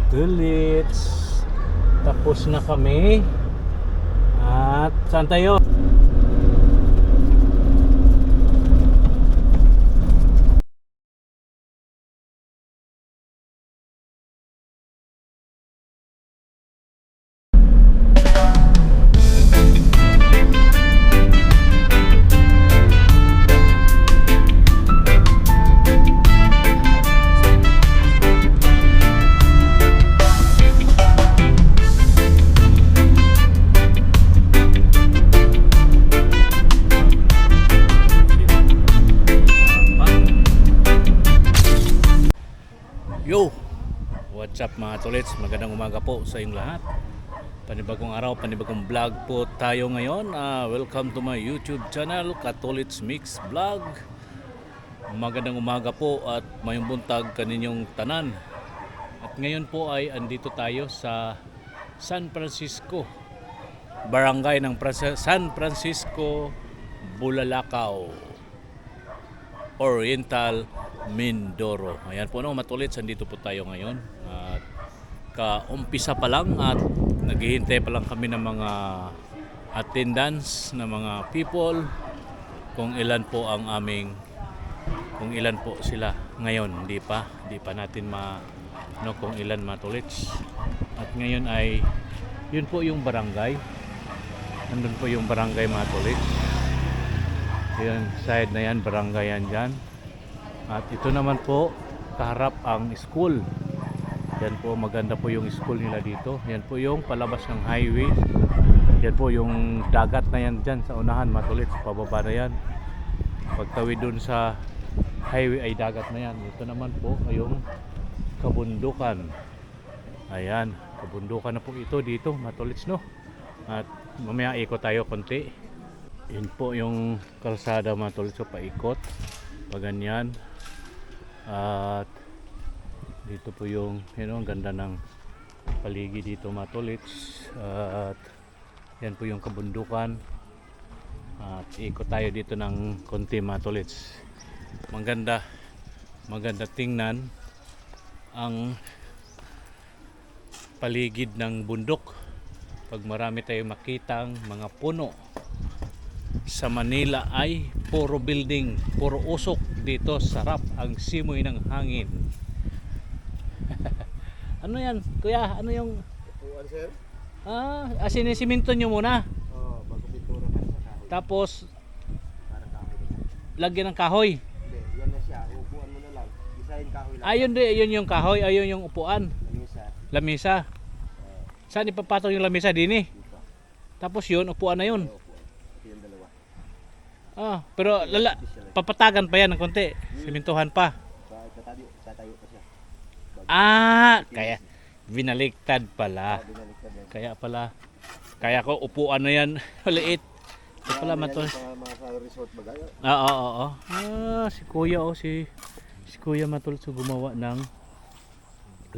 Tulits. Tapos na kami. At saan tayo? Yo! What's up mga tolits? Magandang umaga po sa inyong lahat. Panibagong araw, panibagong vlog po tayo ngayon. Welcome to my YouTube channel, Katolits Mix Vlog. Magandang umaga po at mayong buntag kaninyong tanan. At ngayon po ay andito tayo sa San Francisco, barangay ng San Francisco, Bulalakaw, Oriental Mindoro. Ayan po no, matulits, andito po tayo ngayon. At kaumpisa pa lang at naghihintay pa lang kami ng mga attendance na mga people kung ilan po sila ngayon. Hindi pa natin kung ilan matulits. At ngayon ay yun po yung barangay. Nandun po yung barangay matulits. Yun, side na yan, barangay yan dyan. At ito naman po, kaharap ang school. Yan po, maganda po yung school nila dito. Yan po yung palabas ng highway. Yan po yung dagat na yan dyan sa unahan, matulits. Pababa na yan. Pagtawid dun sa highway ay dagat na yan. Ito naman po ay yung kabundukan. Ayan, kabundukan na po ito dito, matulits no. At mamaya ikot tayo konti. Yan po yung kalsada matulits, so paikot. Paganyan. At dito po yung ang ganda ng paligid dito matulits. At yan po yung kabundukan. At ikot tayo dito ng konti matulits. Maganda tingnan ang paligid ng bundok pag marami tayong makitang mga puno. Sa Manila ay puro building, puro usok. Dito sarap ang simoy ng hangin. Ano yan kuya? Ano yung upuan sir? Sinisiminto nyo muna. Bago pintura ka sa kahoy. Tapos Para kahoy. lagyan ng kahoy. Hindi, yan na siya. Upuan mo na lang. Isahin kahoy lang. Yun yung kahoy, ayun yung upuan. Lamisa. Lamisa. Saan ipapatong yung lamisa din eh? Dito. Tapos yun, upuan na yun. Upuan. Ito yung dalawa. Pero papatagan pa yan ng konti. Simintuhan pa. Tatayo pa siya. Kaya binaliktad pala. Binaliktad yan. Kaya ko upuan na yan. Maliit. Ito pala matol. Mga sa resort bagay. Oo. Si Kuya si Kuya matol so gumawa ng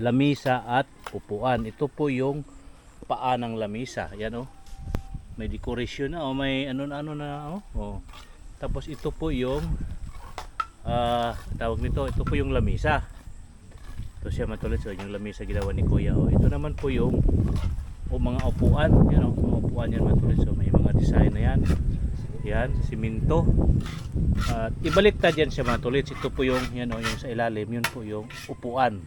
lamisa at upuan. Ito po yung paa ng lamisa. Yan may decoration na may ano na Tapos ito po yung tawag nito, ito po yung lamisa. Ito siya matulad, so yung lamisa ginawa ni Kuya. Ito naman po yung mga upuan, mga upuan yan matulad. So may mga design na yan. Yan, siminto. At ibaliktad yan siya matulad. Ito po yung yung sa ilalim, yun po yung upuan.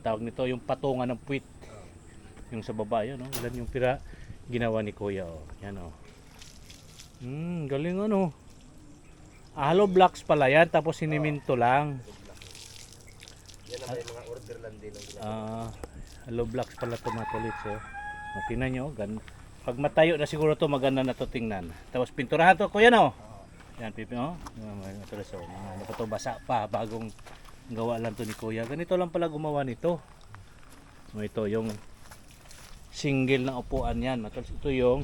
Tawag nito yung patungan ng puwit. Yung sa baba yun, ilan yung pira ginawa ni Kuya. Yan galing hollow blocks pala yan, tapos siniminto lang. Yan na may mga order lang din. Hollow blocks pala ito mga tolits. Tingnan nyo, pag matayo na siguro to maganda na to tingnan. Tapos pinturahan to Kuya yan pipi tolits. Ano pa to, basa pa, bagong gawa lang to ni Kuya. Ganito lang pala gumawa nito. Ito yung single na upuan yan. Ito yung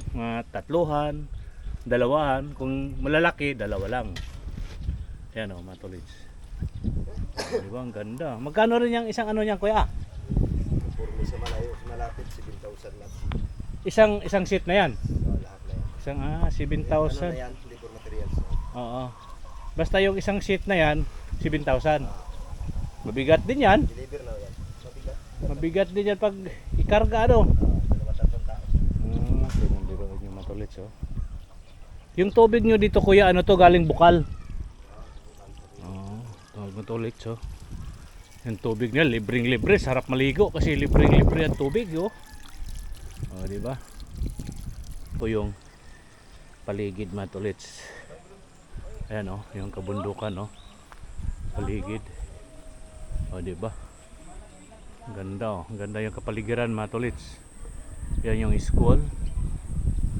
tatluhan, dalawahan. Kung malalaki, dalawa lang. Ayan mga tolits. Diba ang ganda. Magkano rin yung isang niyan Kuya? Purmi sa malayo, sa malapit 7,000 lang. Isang seat na yan? Lahat na yan. Isang 7,000. Ano na yan, labor materials. Oo. Basta yung isang seat na yan, 7,000. Mabigat din yan. Deliver na yan. Mabigat. Mabigat din yan pag ikarga ano. Dalawa tatlong tao. Pinandiroon yung matulits oh. Yung tubig nyo dito kuya, ano to, galing bukal? Oo, matulits oh. Yung tubig nila, libreng-libre, sarap maligo kasi libreng-libre ang tubig oh. Oh, di ba? Ito yung paligid matulits. Ayan oh, yung kabundukan oh. Paligid. Oh, di ba? Ganda oh, ganda yung kapaligiran matulits. Yan yung school.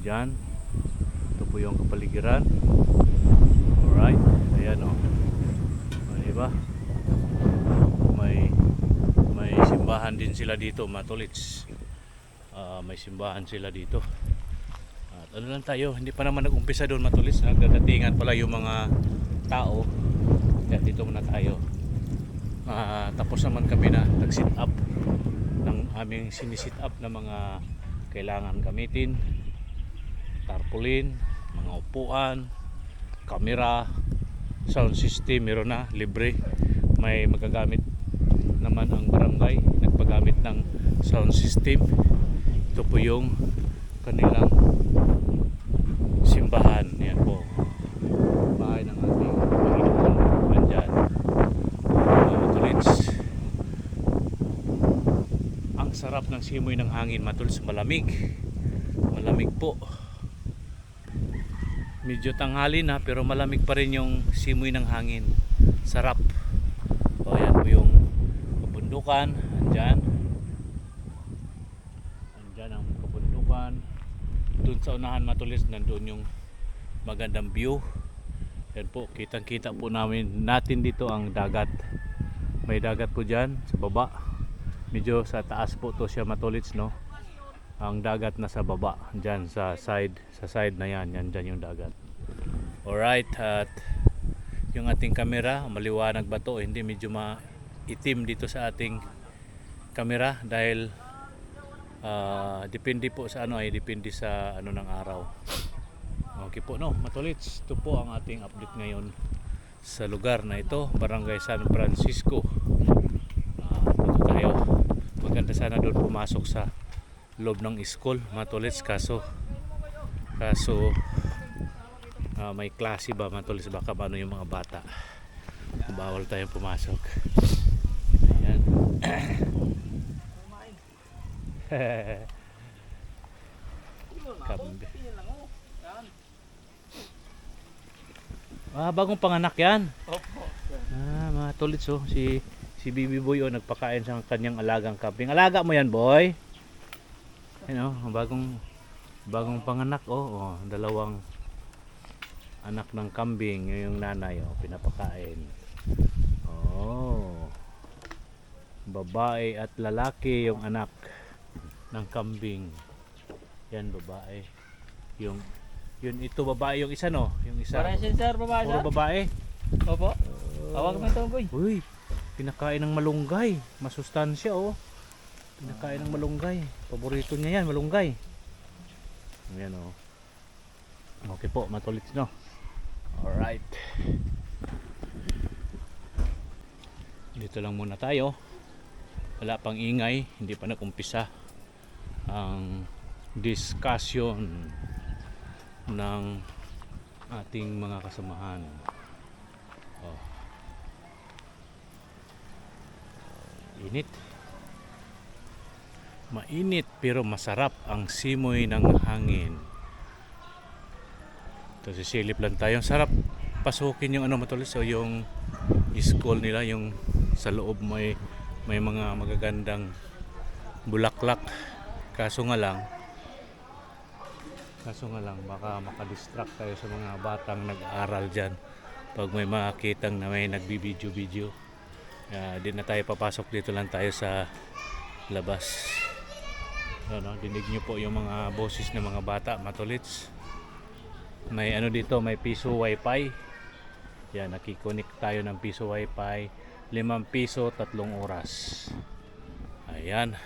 Diyan. Ito po yung kapaligiran. Alright, ayan oh. Oh, di ba? May simbahan din sila dito matulits. May simbahan sila dito. At ano lang tayo, hindi pa naman nag-umpisa doon matulits. Nagdadatingan pala yung mga tao. Kaya dito muna tayo. Tapos naman kami na nag-sit up ng aming sinisit up na mga kailangan gamitin. Tarpaulin, mga upuan, camera, sound system, meron na, libre. May magagamit naman ang barangay, nagpagamit ng sound system. Ito po yung kanilang simbahan. Yan po, bahay ng ating Panginoon. Andyan matulits. Ang sarap ng simoy ng hangin matulits, malamig po. Medyo tanghali na pero malamig pa rin yung simoy ng hangin. Sarap. O yan po yung kabundukan. Andyan ang kabundukan. Doon sa unahan matulits, nandun yung magandang view. Yan po, kitang kita po natin dito ang dagat. May dagat po dyan sa baba. Medyo sa taas po to siya matulits, no? Ang dagat na sa baba, dyan sa side na yan, yan dyan yung dagat. Alright, at yung ating camera, maliwanag ba to? Hindi, medyo maitim dito sa ating camera dahil depende po sa ano, ay depende sa ano ng araw. Okay po, no, matulits. Ito po ang ating update ngayon sa lugar na ito, Barangay San Francisco. Dito tayo. Maganda sana doon pumasok sa loob ng school matulits, kaso may klase ba matulits, baka ano yung mga bata, bawal tayong pumasok. Ayan. Kambi. Bagong panganak yan. Matulits oh, si Bibi Boy oh, nagpakain sa kanyang alagang kambing. Alaga mo yan, boy? Ano, bagong panganak oh, dalawang anak ng kambing, yung nanay oh, pinapakain. Oh. Babae at lalaki yung anak ng kambing. Yan babae. Yun ito babae yung isa no, yung isa. Parang sir, babae. Puro babae. Opo. Awag mo ito, boy. Uy, pinakain ng malunggay. Masustansya oh. Pinakain ng malunggay. Paborito niya yan, malunggay. Ayan oh. Okay po, matulits no. Alright. Dito lang muna tayo. Wala pang ingay, hindi pa nakumpisa ang discussion ng ating mga kasamahan. Oh. Init. Mainit pero masarap ang simoy ng hangin. Ito, sisilip lang tayo. Sarap pasukin yung ano matulits, so yung school nila, yung sa loob may mga magagandang bulaklak. Kaso nga lang baka makadistract tayo sa mga batang nag-aaral dyan pag may makitang na may nagbibideo. Di na tayo papasok, dito lang tayo sa labas. Ano, dinig nyo po yung mga boses ng mga bata matulits. May ano dito, may piso wifi. Yan, nakikonik tayo ng piso wifi. 5 piso 3 oras. Ayan.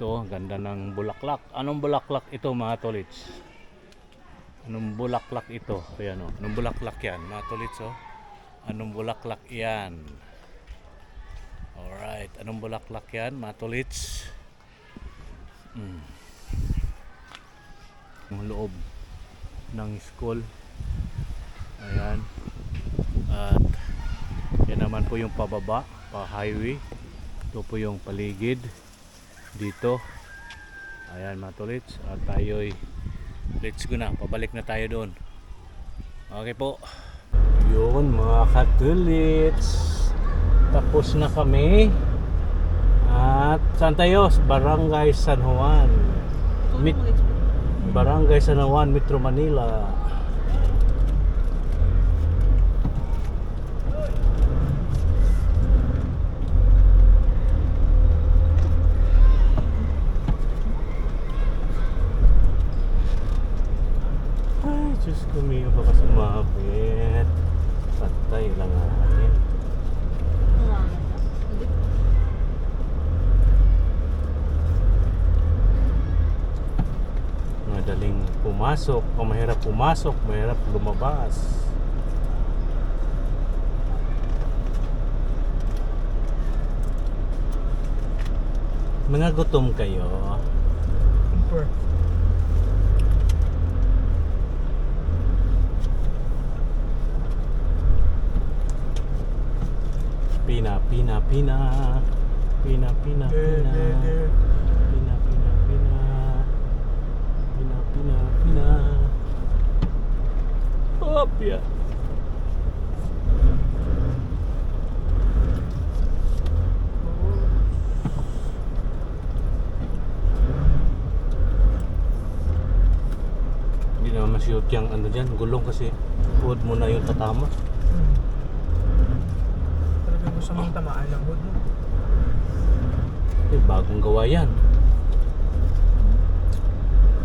Ito, ganda ng bulaklak. Anong bulaklak ito mga tolits? Anong bulaklak ito? Ayan o, anong bulaklak yan mga tolits oh? Anong bulaklak yan? Alright, anong bulaklak yan, matulits? Ang loob ng school. Ayan. At yan naman po yung pababa, pa highway. Ito po yung paligid dito. Ayan matulits. At tayo'y let's go na, pabalik na tayo doon. Okay po. Yun mga katulits, tapos na kami. At saan tayo? Barangay San Juan, Barangay San Juan, Metro Manila. Ay, Diyos ko, may baka sumapit. Patay lang hangin. Madaling pumasok, o mahirap pumasok, mahirap lumabas. Mga gutom kayo? Super. Pina, pina, pina. Pina, pina, pina. Pina, pina, pina. Pina, pina, pina. Hop, ya. Hindi naman masyot yung ano dyan, gulong kasi huwag mo na yung tatama. Talagang gusto mong tamaan ng hood mo. Bagong gawa yan.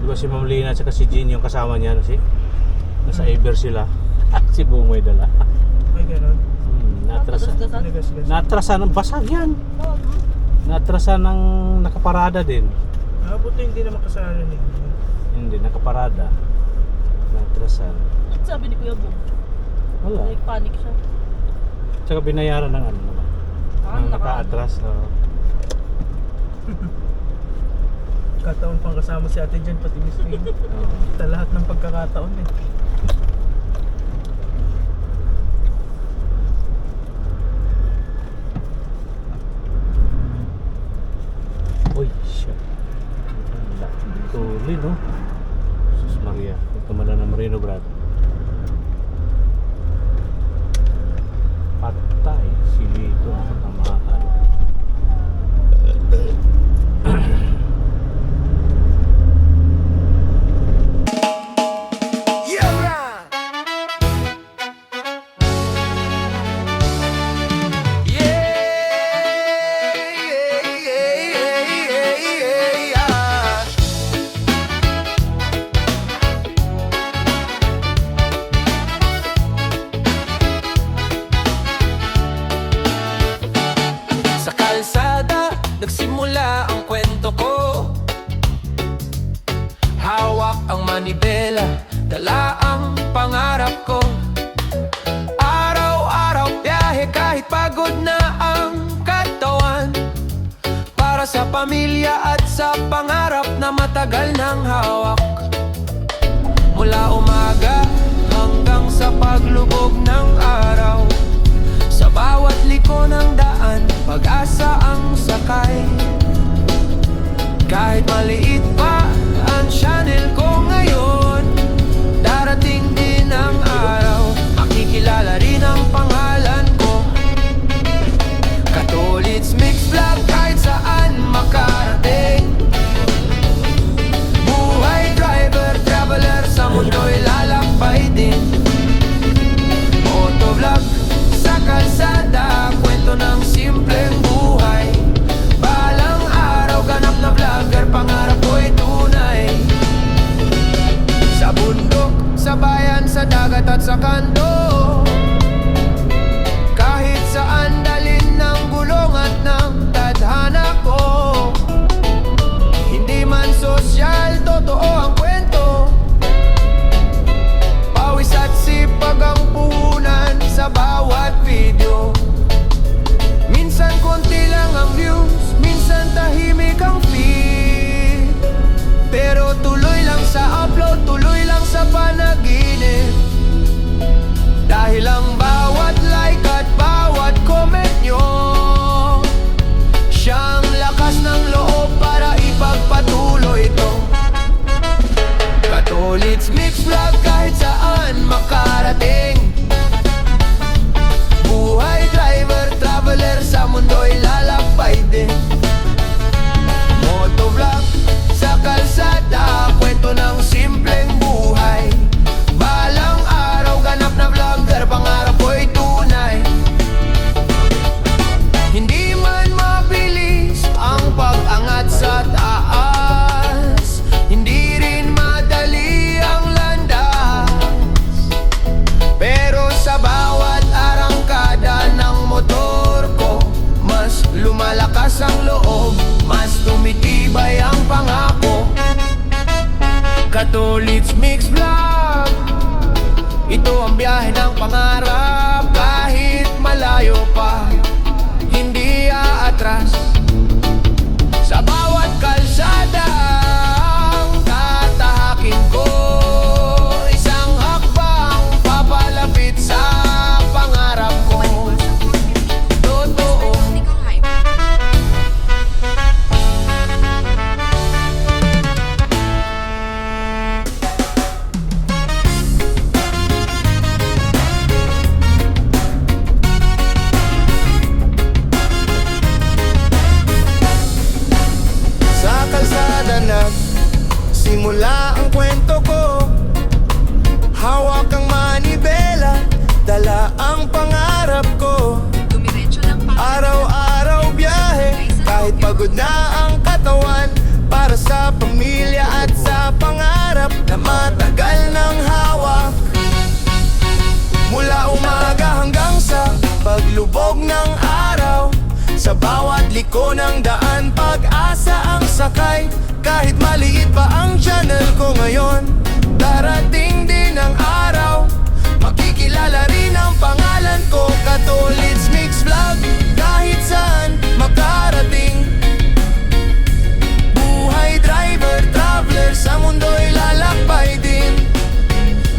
Di ba si Ma'am Lina at si Jean yung kasama niya, nasa Iber sila. Si Bung may dala. Ay, gano'n. Natrasa ng basag yan. Natrasa ng nakaparada din. Buti hindi naman kasalanan eh. Hindi, nakaparada. Natrasa. At sabi ni Kuya Bong, Wala. nag-panic siya. Tsaka binayaran ng ano naman. Ng naka-atras. Kataon pang kasama si ate dyan, pati Miss Ring. Sa lahat ng pagkakataon eh. Uy, shit. Tuloy, no? Sus Maria. Ito mala ng Marino, brad. Patay. Sili ito. Nakatamaan. Sa kalsada, nagsimula ang kwento ko. Hawak ang manibela, dala ang pangarap ko. Araw-araw biyahe kahit pagod na ang katawan, para sa pamilya at sa pangarap na matagal nang hawak. Mula umaga hanggang sa paglubog ng araw, sa bawat liko ng daan, pag-asa ang sakay. Kahit maliit pa ang channel ko ngayon, darating din ang araw, makikilala rin ang pangalan ko. Katulits Mix Vlog, kahit saan makarating. Buhay driver, traveler, sa mundo'y lalakbay din. Motovlog sa kalsada, kwento ng simpleng buhay. Balang araw, ganap na vlogger, pangarap ko'y tunay. Sa bundok, sa bayan, sa dagat at sa kanto, kahit saan dalin ng gulong at ng tadhana ko. Hindi man sosyal, totoo ang kwento. Pawis at sipag ang puhunan sa bawat video. Minsan konti lumalakas ang loob, mas tumitibay ang pangako. Katolits Mix Vlog, ito ang biyahe ng pangarap. Kahit malayo pa, hindi aatras. Sa bawat kalsada ang tatahakin ko, isang hakbang papalapit sa pangarap ko. Totoo. Sa kalsada simula ang kwento ko. Hawak ang manibela, dala ang pangarap ko. Araw-araw biyahe, kahit pagod na ang katawan, para sa pamilya at sa pangarap na matagal ng hawak. Mula umaga hanggang sa paglubog ng araw, sa bawat liko ng daan, pag-asa ang sakay. Kahit maliit pa ang channel ko ngayon, darating din ang araw, makikilala rin ang pangalan ko. Katolits Mix Vlog, kahit saan makarating. Buhay driver, traveler, sa mundo'y lalakbay din.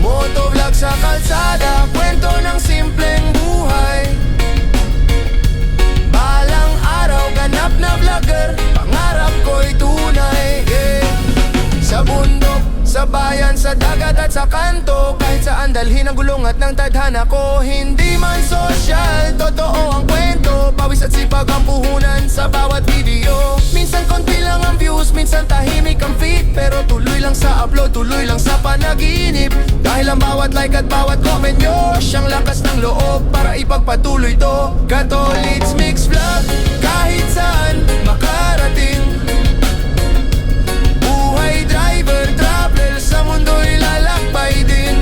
Motovlog sa kalsada, kwento ng simpleng buhay. Balang araw, ganap na vlogger, pangarap ko'y tunay, yeah. Sa bundok, sa bayan, sa dagat at sa kanto, kahit saan dalhin ang gulong at ng tadhana ko. Hindi man social, totoo ang kwento, pawis at sipag ang puhunan sa bawat video. Minsan konti lang ang views, minsan tahimik ang feed, pero tuloy lang sa upload, tuloy lang sa panaginip. Dahil ang bawat like at bawat comment nyo, siyang lakas ng loob para ipagpatuloy to. Katolits Mix Vlog, kahit saan makarating. Buhay driver, traveler, sa mundo'y lalakbay din.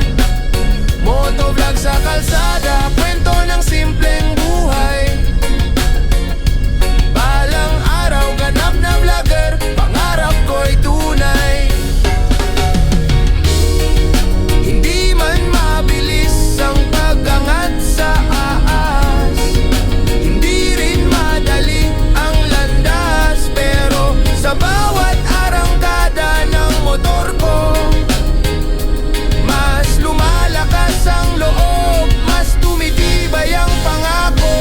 Motovlog sa kalsada, kwento ng simpleng buhay. Balang araw, ganap na vlogger, pangarap ko'y tunay. Hindi man mabilis ang pag-angat sa aas, hindi rin madali ang landas, pero sa bawat arangkada ng motor ko, mas lumalakas ang loob, mas tumitibay ang pangako.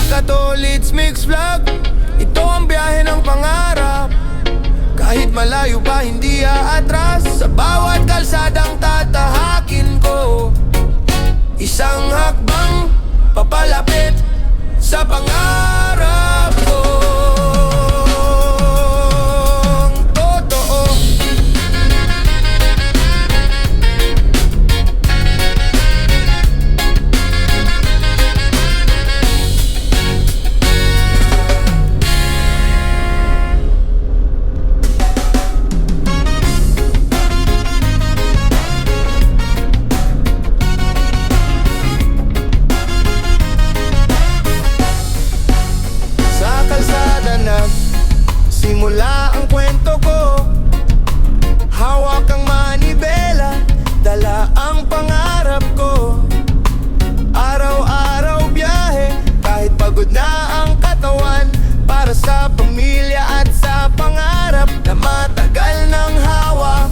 Katolits Mix Vlog, ito ang biyahe ng pangarap. Kahit malayo pa, hindi aatras. Sa bawat kalsadang tatahakin ko, isang hakbang papalapit sa pangarap ko. Totoo. Sa kalsada simula ang kwento ko. Hawak ang manibela, dala ang pangarap ko. Araw-araw biyahe, kahit pagod na ang katawan, para sa pamilya at sa pangarap na matagal ng hawak.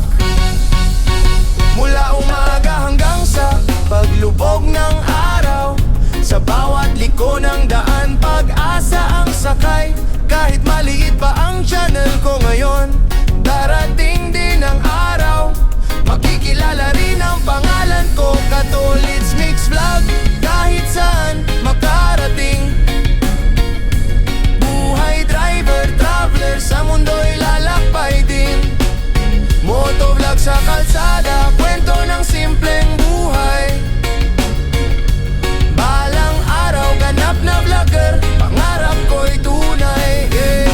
Mula umaga hanggang sa paglubog ng araw, sa bawat liko ng daan, pag-asa ang sakay. Kahit maliit pa ang channel ko ngayon, darating din ang araw, makikilala rin ang pangalan ko. Katolits Mix Vlog, kahit saan makarating. Buhay driver, traveler, sa mundo'y lalakbay din. Motovlog sa kalsada, kwento ng simpleng buhay. Balang araw, ganap na vlogger, pangarap ko'y tunay, yeah.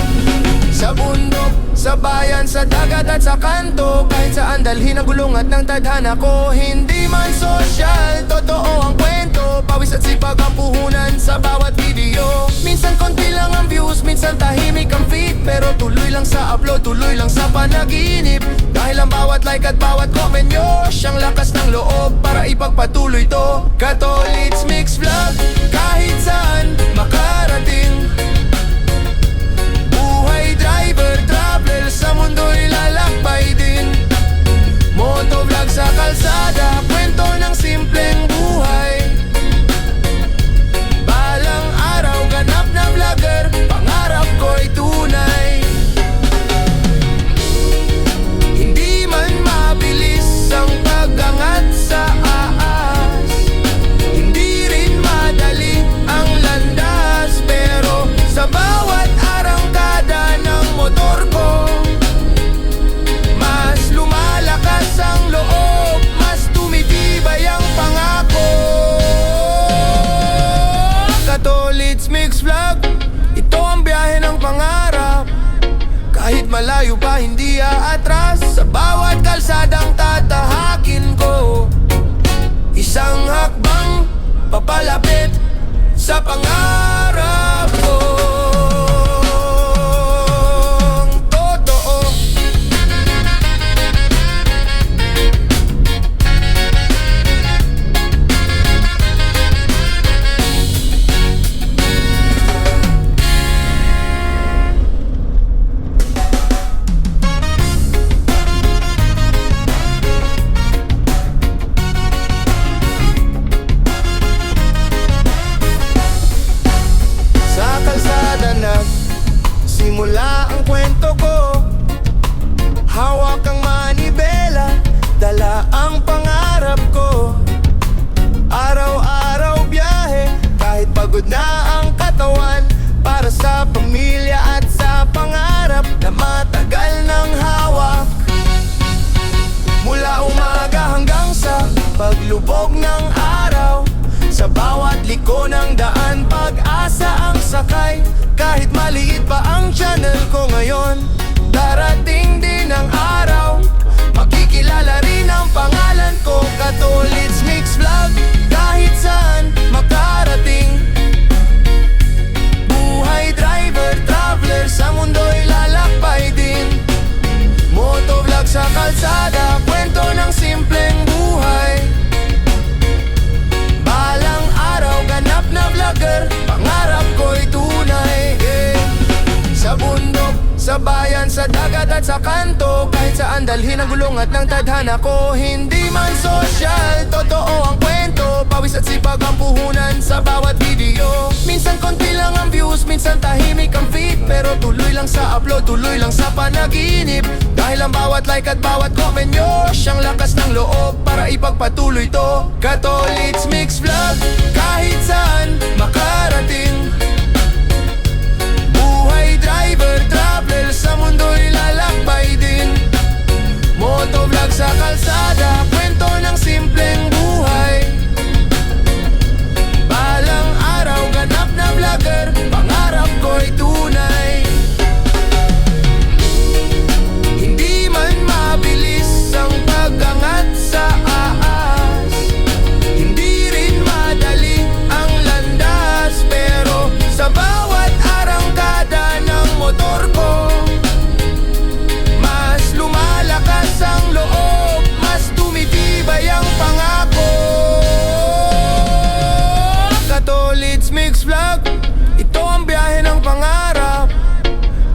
Sa bundok, sa bayan, sa dagat at sa kanto, kahit saan dalhin ang gulong at ng tadhana ko. Hindi man social, totoo ang kwento, pawis at sipag ang puhunan sa bawat video. Minsan konti lang ang views, minsan tahimik ang feed, pero tuloy lang sa upload, tuloy lang sa panaginip. Dahil ang bawat like at bawat comment nyo, siyang lakas ng loob para ipagpatuloy to. Katolits Mix Vlog, kahit saan makarating. Buhay driver, travel, sa mundo'y lalakbay din. Motovlog sa kalsada, kwento ng simpleng buhay. Balang araw, ganap na vlogger, pangarap ko'y tunay. Hindi man mabilis ang pag-angat sa aas, hindi rin madali ang landas, pero sa bawat arangkada ng motor ko, mas lumalakas ang loob, mas tumitibay ang pangako. Katolits Mix Vlog, ito ang biyahe ng pangarap. Kahit malayo pa hindi aatras, sa bawat kalsadang tatahakin ko. Isang hakbang papalapit sa pangarap ko. Totoo. Sa kalsada nagsimula ang kwento ko. Hawak ang manibela, dala ang pangarap ko. Araw-araw biyahe, kahit pagod na ang katawan, para sa pamilya at sa pangarap na matagal ng hawak. Mula umaga hanggang sa paglubog ng araw, sa bawat liko ng daan, pag-asa ang sakay. Kahit maliit pa ang channel ko ngayon, darating din ang araw, makikilala rin ang pangalan ko. Katolits Mix Vlog, kahit saan makarating. Buhay driver, traveler, sa mundo'y lalakbay din. Motovlog sa kalsada, kwento ng simpleng buhay. Balang araw, ganap na vlogger, pangarap ko'y tunay. Sa bundok, sa bayan, sa dagat at sa kanto, kahit saan dalhin ang gulong at ng tadhana ko. Hindi man social, totoo ang kwento, pawis at sipag ang puhunan sa bawat video. Minsan konti lang ang views, minsan tahimik ang feed, pero tuloy lang sa upload, tuloy lang sa panaginip. Dahil ang bawat like at bawat comment nyo, siyang lakas ng loob para ipagpatuloy to. Katolits Mix Vlog, kahit saan makarating. Buhay driver, travel, sa mundo'y lalakbay din. Motovlog sa kalsada, kwento ng simpleng buhay. Balang araw, ganap na vlogger, pangarap ko'y tunay. Hindi man mabilis ang pag-angat sa aas, hindi rin madali ang landas, pero sa bawat arangkada ng motor ko, mas lumalakas ang loob, mas tumitibay ang pangako. Katolits Mix Vlog, ito ang biyahe ng pangarap.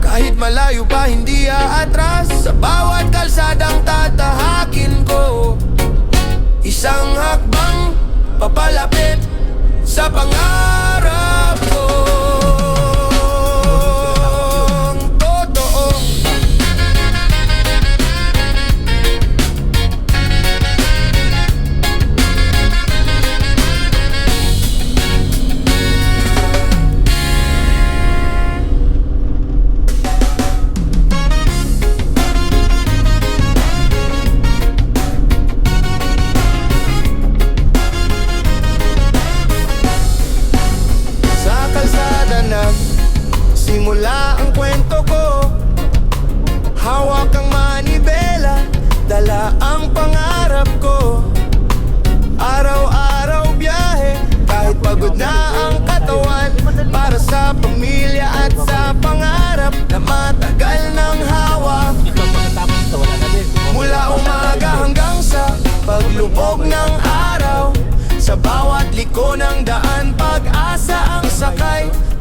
Kahit malayo pa hindi aatras, sa bawat kalsadang tatahakin ko. Isang hakbang papalapit sa pangarap ko. Totoo.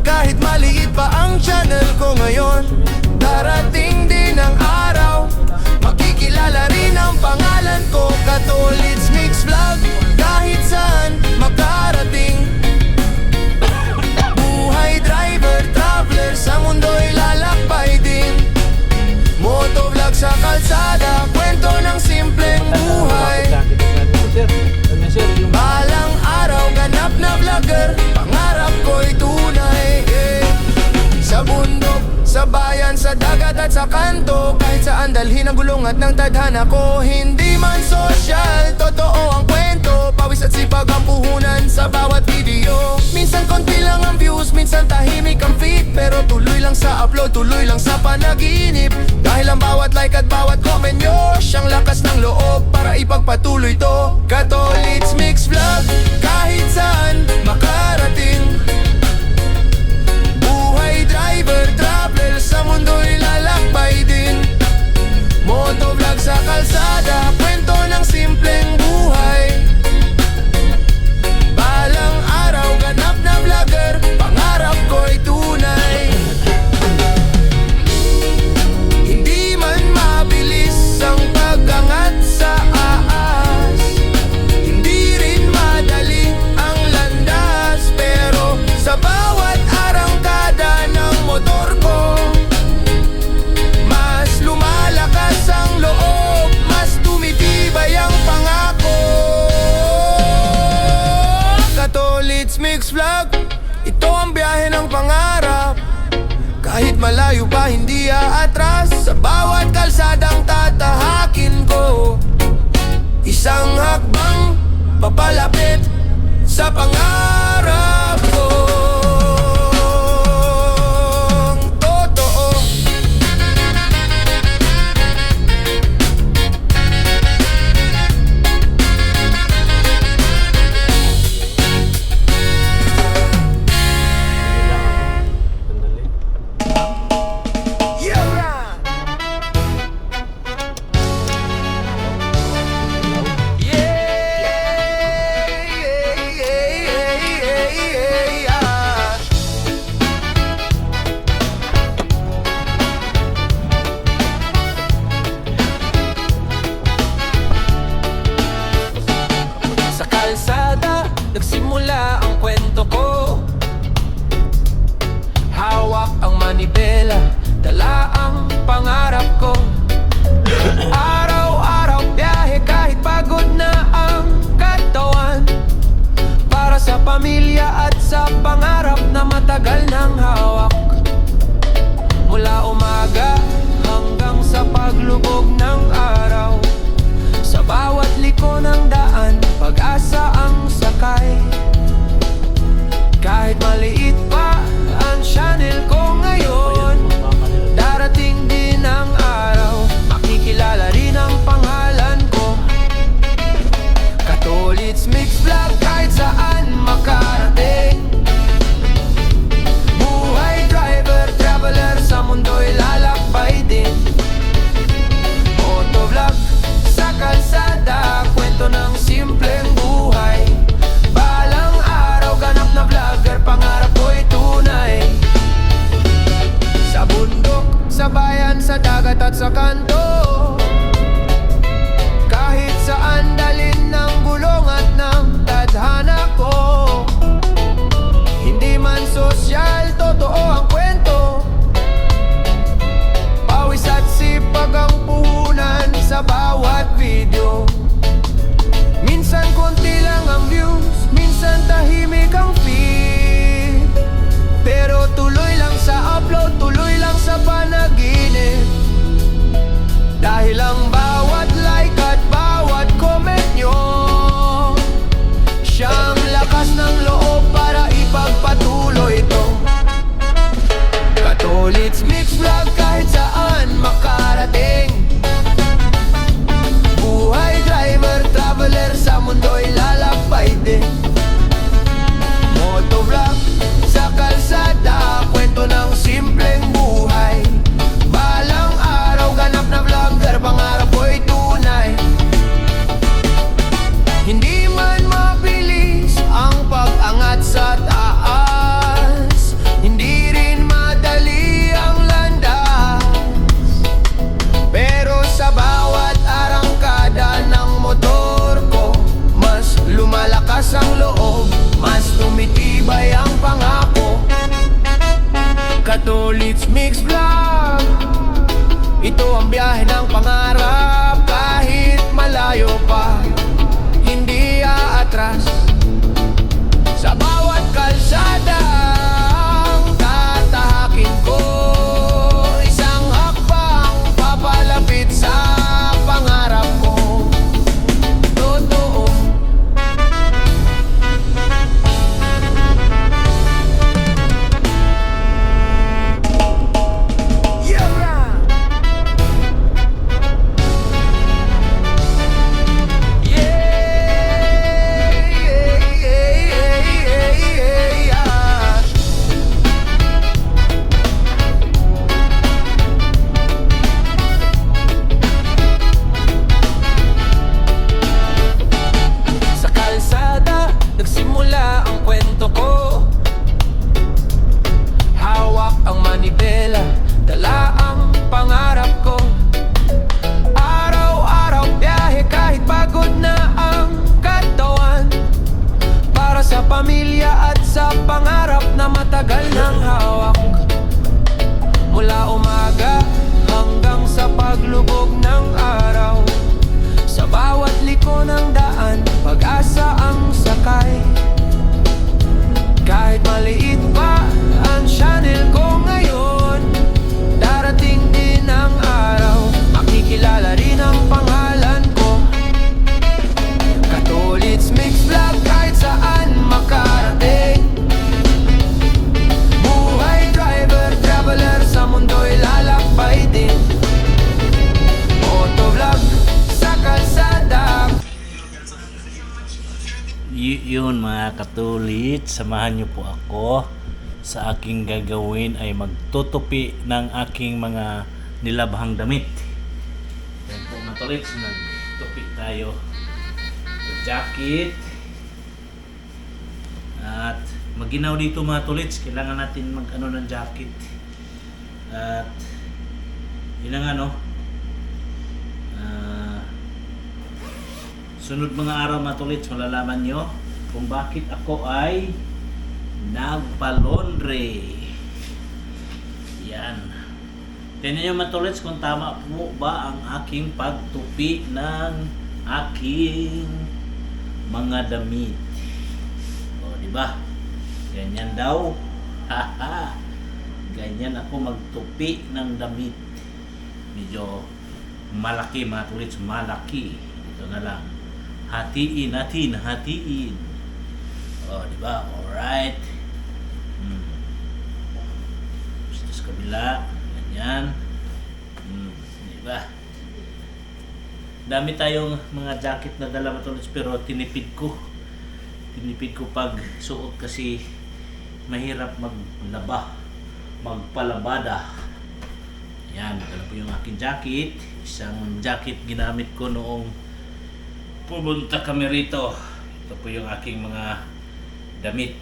kahit maliit pa ang channel ko ngayon. Darating din ang araw, makikilala rin ang pangalan ko. Katolits Mix Vlog, kahit saan makarating. Buhay driver, traveler, sa mundo'y lalakbay din. Motovlog sa kalsada, kwento ng simpleng buhay. Sir, ano sir, yung Balang araw, ganap na vlogger, pangarap ko'y tunay, Sa bundok, sa bayan, sa dagat at sa kanto, kahit saan dalhin ang gulong at ng tadhana ko. Hindi man social, totoo ang kwento, pawis at sipag ang puhunan sa bawat video. Minsan konti lang ang views, minsan tahimik ang feed, pero tuloy lang sa upload, tuloy lang sa panaginip. Dahil ang bawat like at bawat comment nyo, siyang lakas ng loob para ipagpatuloy to. Katolits Mix Vlog, kahit saan makarating. Buhay driver, traveler, sa mundo'y lalakbay din. Motovlog sa kalsada, kwento ng simpleng buhay. Balang araw, ganap na vlogger, pangarap ko'y tunay. Hindi man mabilis ang pag-angat sa aas, hindi rin madali ang landas, pero sa bawat arangkada ng motor ko, mas lumalakas ang loob, mas tumitibay ang pangako. Katolits Mix Vlog, ito ang biyahe ng pangarap. Kahit malayo pa hindi aatras, sa bawat kalsadang tatahakin ko. Isang hakbang papalapit sa pangarap ko. Totoo. sandali. Sa kalsada, nagsimula ang kwento ko. Hawak ang manibela, dala ang pangarap ko. Araw-araw biyahe kahit pagod na ang katawan, para sa pamilya at sa pangarap na matagal nang hawak. Mula umaga hanggang sa paglubog ng araw, sa bawat liko ng daan, pag-asa ang sakay. Kahit maliit pa ang channel ko ngayon, darating din ang araw, makikilala rin ang pangalan ko. Katolits Mix Vlog, kahit saan makarating. Buhay driver, traveler, sa mundo'y lalakbay din. Motovlog sa kalsada, kwento ng simpleng buhay. Balang araw, ganap na vlogger, pangarap ko'y tunay. Sa bundok, sa bayan, sa dagat at sa kanto, kahit saan dalin ng gulong at ng tadhana ko. Hindi man sosyal, totoo ang kwento, pawis at sipag ang puhunan sa bawat video. Minsan konti lang ang views, minsan tahimik ang feed, pero tuloy lang sa upload, tuloy lang sa panaginip. lubog ng araw. Sa bawat liko ng daan, pag-asa ang sakay. Kahit maliit pa ang channel ko ngayon, darating din ang araw, makikilala rin ang pangalan ko. Katolits Mix Vlog, kahit saan makarating. Buhay driver, traveler, sa mundo'y lalakbay din. Motovlog sa kalsada. Yun mga katulit, samahan niyo po ako sa aking gagawin ay magtutupi ng aking mga nilabhang damit. Yan po mga katulit, nagtupi tayo. Jacket. At maginaw dito mga tulits, kailangan natin mag-ano ng jacket. At yun ang ano, sunod mga araw mga tulits, malalaman nyo kung bakit ako ay nagpa-laundry. Yan. Tingnan nyo mga tulits kung tama po ba ang aking pagtupi ng aking mga damit. O, di ba? Ganyan daw. Haha. Ganyan ako magtupi ng damit. Medyo malaki mga tulits, malaki. Ito na lang. Hatiin natin, hatiin. O, di ba? Alright. Gusto sa kabila. Ganyan. Di ba? Dami tayong mga jacket na dala matulad, pero tinipid ko pag suot kasi mahirap maglaba, magpalabada. Yan, dala po yung aking jacket. Isang jacket ginamit ko noong pumunta kami rito. Ito po yung aking mga damit.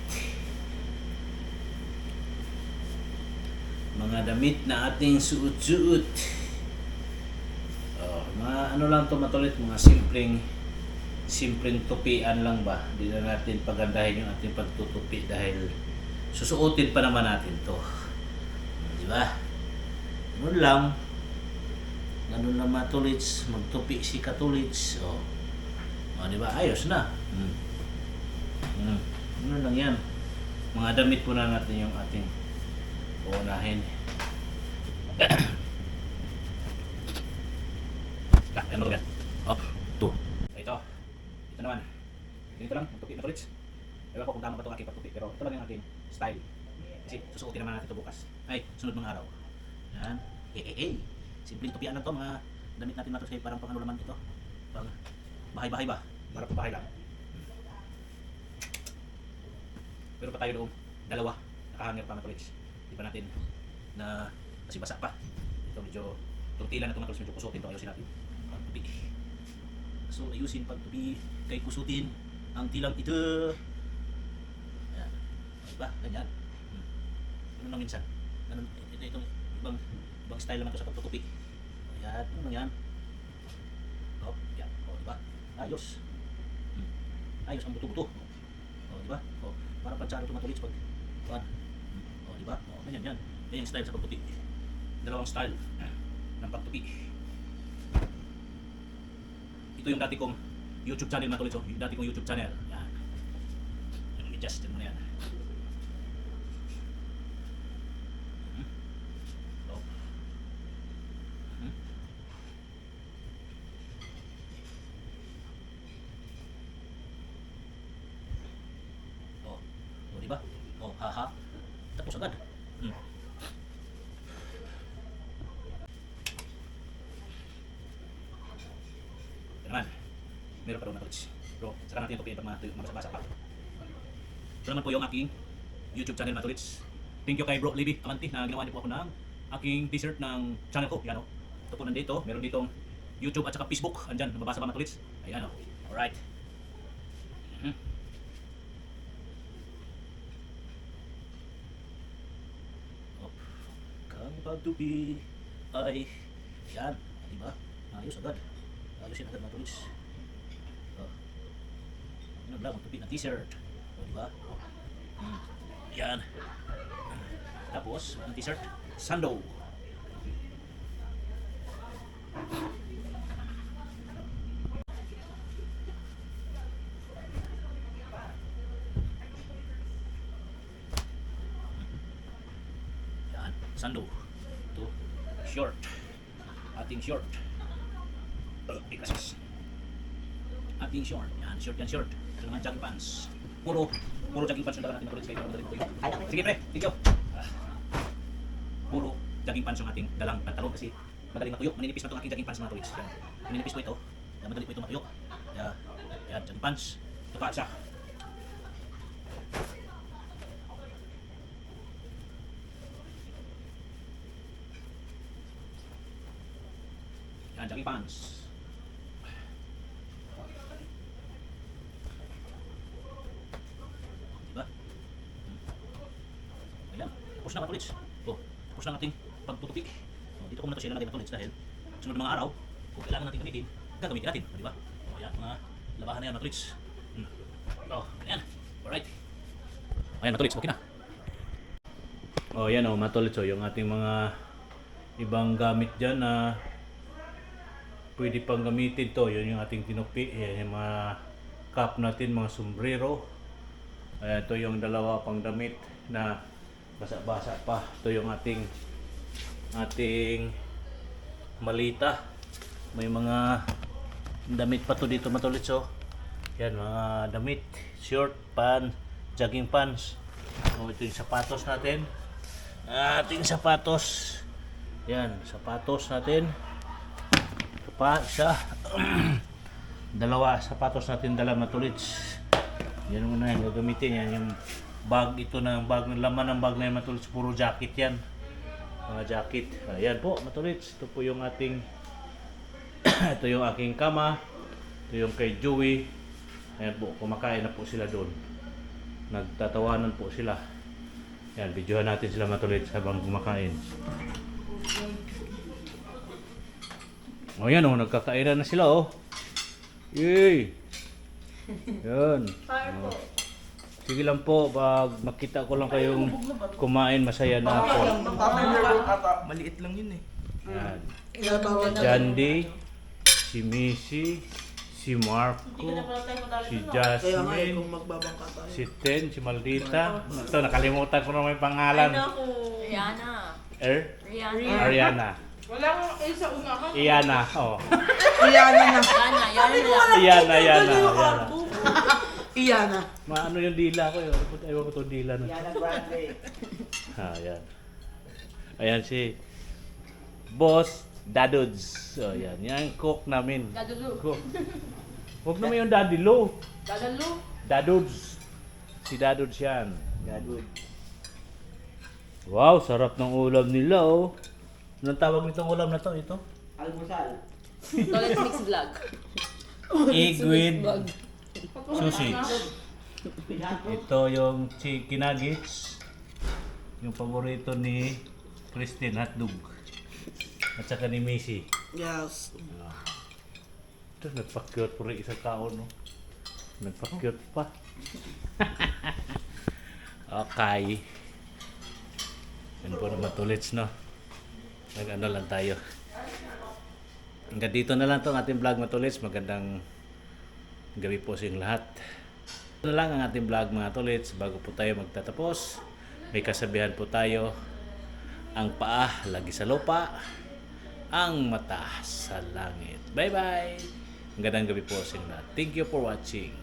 Mga damit na ating suot-suot. Mga ano lang ito matulit, mga simpleng tupian lang ba. Hindi na natin pagandahin yung ating pagtutupi dahil susuotin pa naman natin to. Di ba? Ganun lang. Ganun lang mga tulits, magtupi si katulits. O, di ba? Ayos na. Ganun lang yan. Mga damit po na natin yung ating uunahin. Ano ba yan? Oh, ito. Ito naman. Ganito lang, magtupi na tulits. Ewan ko kung tama ba itong aking pagtupi, pero ito lang yung aking style. Kasi susuotin naman natin ito bukas. Ay, sunod mga araw. Yan. Simpleng tupian lang ito, mga damit natin matos kayo parang pang ano naman ito. Pang bahay-bahay ba? Marap bahay lang. Pero pa tayo doon, dalawa. Nakahanger pa mga tulits. Di ba natin na kasi basa pa. Ito medyo turtilan na ito mga tulits, medyo kusutin ito. Ayusin natin. Pagtupi. So ayusin pagtupi kay kusutin ang tilang ito. Ayan. Diba? Ganyan. Ganun lang minsan. Ganun, ito ibang style naman ito sa pagtutupi. Ayan. Ano lang yan? O, yan. O, diba? Ayos. Ayos ang buto-buto. O, diba? O, parang pantsaro ito matulits pag o, diba? O, ganyan yan. Yan yung style sa pagtupi. Dalawang style ng pagtupi. Ito yung dati kong YouTube channel mga tulits. Yung dati kong YouTube channel. Yan. Yung i-adjust mo na yan. O, diba? O, haha. Tapos agad. Naman, meron pa rin mga tulits. Bro, saka natin ito pag mabasa-basa pa. Ito naman po yung aking YouTube channel mga tulits. Thank you kay Bro Libby Amanti na ginawa niyo po ako ng aking t-shirt ng channel ko. Yan o. Ito po nandito. Meron ditong YouTube at saka Facebook. Andyan, nababasa pa mga tulits. Ayan o. Alright. Kang pagtupi ay yan. Diba? Ayos agad. Ayusin agad mga tulits. Ano lang, magtupi ng t-shirt. O, diba? Yan. Tapos, ang t-shirt, sando. sando. Ito, short. Ating short. Gracias. Ating short. Yan, short yan, short. Ito naman, jogging pants. Puro jogging pants yung dala natin na kayo. Sige pre, thank you. Puro jogging pants yung ating dalang pantalon kasi madaling matuyok. Maninipis na itong aking jogging pants mga tulis. Yan. Maninipis po ito. Yan, madali po ito matuyok. Yan, jogging pants. Ito pa, isa. Yan, jogging pants. Diba? Ayan, tapos na matulits. Tapos na ang ating pagtutupik. Dito ko muna ito siya natin matulits dahil sunod na mga araw, kung kailangan natin gamitin, gagamitin natin. Diba? Ayan, mga labahan na yan matulits. Ayan. Alright. Ayan, matulits. Okay na. Yan matulits yung ating mga ibang gamit dyan na pwede pang gamitin to. Yun yung ating tinupi. Yan yung mga cap natin, mga sombrero. Ito yung dalawa pang damit na basa-basa pa. Ito yung ating malita. May mga damit pa to dito matulits. Yan, mga damit, short, pants, jogging pants. Ito yung sapatos natin. Ating sapatos. Yan, sapatos natin. Isa. Dalawa sapatos natin dala matulits. Yan muna yung gagamitin. Yan yung bag. Ito na yung bag. Laman ng bag na yung matulits. Puro jacket yan. Mga jacket. Ayan po matulits. Ito po yung ating ito yung aking kama. Ito yung kay Joey. Ayan po. Kumakain na po sila doon. Nagtatawanan po sila. Yan. Videohan natin sila matulits habang kumakain. Yan nagkakainan na sila Yay! Yan. Sige lang po, pag makita ko lang kayong kumain, masaya na ako. Maliit lang yun Yan. Jandy, si Missy, si Marco, si Jasmine, si Ten, si Maldita. Ito, nakalimutan ko na may pangalan. Rihanna. Ariana. Wala kang isa unahan. Iana, Iyana na. Yana. Iyana. Maano yung dila ko Ewan ko itong dila na. Iyana Grande. Ayan. Ayan si Boss Daduds. Yan. Yan cook namin. Dadulu. Cook. Huwag naman yung Daddy Lo. Dadalu. Daduds. Si Daduds yan. Daduds. Wow, sarap ng ulam nila Anong tawag nitong ulam na to? Ito? Almusal. Toilet mix vlog. Egg with sausage. Ito yung chicken nuggets. Yung paborito ni Christine, hotdog. At saka ni Missy. Yes. Ito, nagpa-cute po rin isang taon, Nagpa-cute pa. Okay. Yan po na matulits, Nag-ano lang tayo. Hanggang dito na lang itong ating vlog matulits. Magandang gabi po sa inyong lahat. Ito na lang ang ating vlog mga tulits. Bago po tayo magtatapos, may kasabihan po tayo. Ang paa lagi sa lupa, ang mata sa langit. Bye bye! Magandang gabi po sa inyong lahat. Thank you for watching.